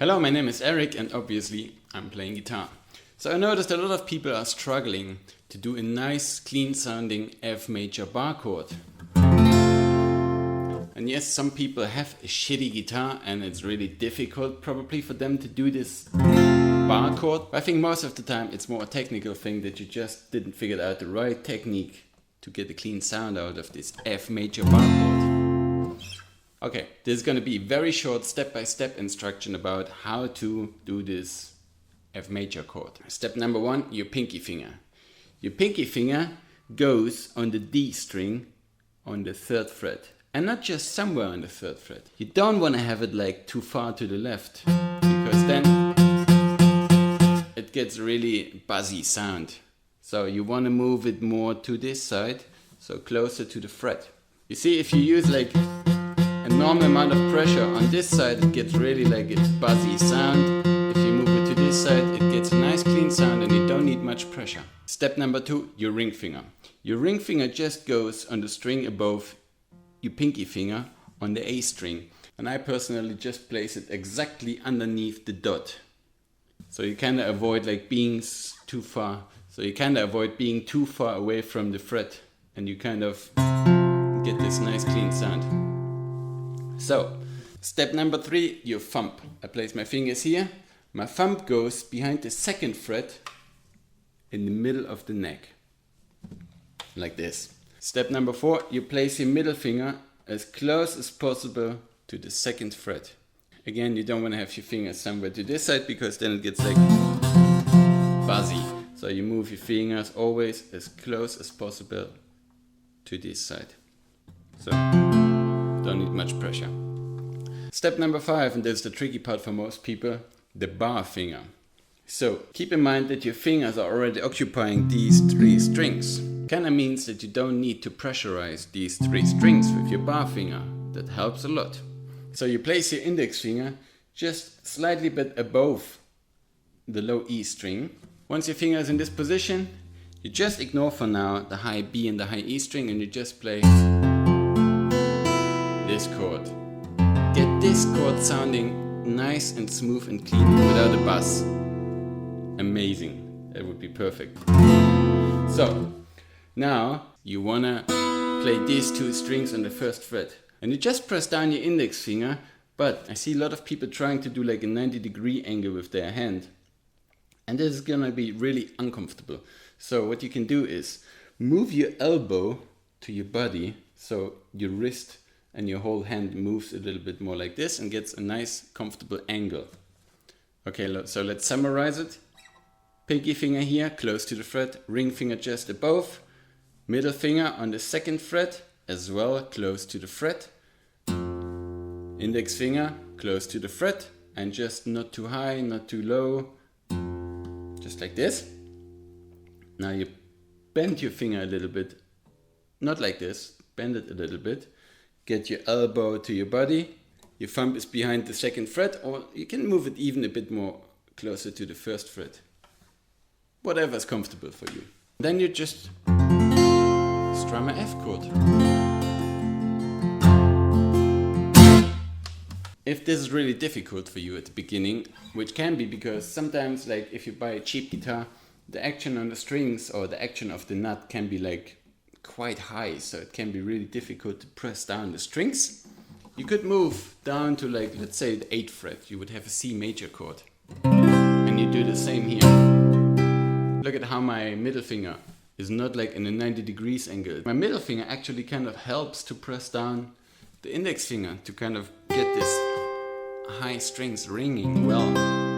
Hello, my name is Eric and obviously I'm playing guitar. So I noticed a lot of people are struggling to do a nice clean sounding F major bar chord. And yes, some people have a shitty guitar and it's really difficult probably for them to do this bar chord. I think most of the time it's more a technical thing that you just didn't figure out the right technique to get a clean sound out of this F major bar chord. Okay, this is going to be a very short step-by-step instruction about how to do this F major chord. Step number 1, your pinky finger. Your pinky finger goes on the D string on the 3rd fret. And not just somewhere on the 3rd fret. You don't want to have it like too far to the left, because then it gets really buzzy sound. So you want to move it more to this side, so closer to the fret. You see, if you use like a normal amount of pressure on this side, it gets really like a buzzy sound. If you move it to this side, it gets a nice clean sound and you don't need much pressure. Step number 2, your ring finger. Your ring finger just goes on the string above your pinky finger on the A string. And I personally just place it exactly underneath the dot. So you kind of avoid like being too far. So you kind of avoid being too far away from the fret. And you kind of get this nice clean sound. So, step number 3, your thumb. I place my fingers here. My thumb goes behind the 2nd fret in the middle of the neck. Like this. Step number 4, you place your middle finger as close as possible to the 2nd fret. Again, you don't want to have your fingers somewhere to this side because then it gets like fuzzy. So you move your fingers always as close as possible to this side. So, don't need much pressure. Step number 5, and that's the tricky part for most people, the bar finger. So keep in mind that your fingers are already occupying these 3 strings. Kinda means that you don't need to pressurize these 3 strings with your bar finger. That helps a lot. So you place your index finger just slightly bit above the low E string. Once your finger is in this position, you just ignore for now the high B and the high E string and you just play this chord. Get this chord sounding nice and smooth and clean without a buzz. Amazing. That would be perfect. So, now you wanna play these 2 strings on the 1st fret. And you just press down your index finger, but I see a lot of people trying to do like a 90-degree angle with their hand. And this is gonna be really uncomfortable. So what you can do is move your elbow to your body, so your wrist and your whole hand moves a little bit more like this and gets a nice comfortable angle. Okay, so let's summarize it. Pinky finger here, close to the fret, ring finger just above, middle finger on the 2nd fret, as well close to the fret, index finger close to the fret, and just not too high, not too low, just like this. Now you bend your finger a little bit, not like this, bend it a little bit. Get your elbow to your body, your thumb is behind the 2nd fret, or you can move it even a bit more closer to the 1st fret. Whatever is comfortable for you. Then you just strum a F chord. If this is really difficult for you at the beginning, which can be because sometimes like if you buy a cheap guitar, the action on the strings or the action of the nut can be like quite high, so it can be really difficult to press down the strings. You could move down to like, let's say the 8th fret, you would have a C major chord. And you do the same here. Look at how my middle finger is not like in a 90 degrees angle. My middle finger actually kind of helps to press down the index finger to kind of get this high strings ringing well.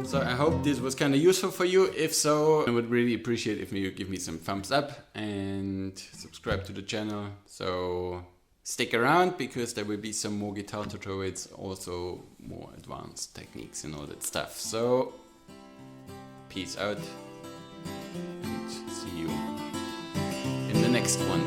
So I hope this was kind of useful for you. If so, I would really appreciate if you give me some thumbs up and subscribe to the channel. So stick around because there will be some more guitar tutorials, also more advanced techniques and all that stuff. So peace out and see you in the next one.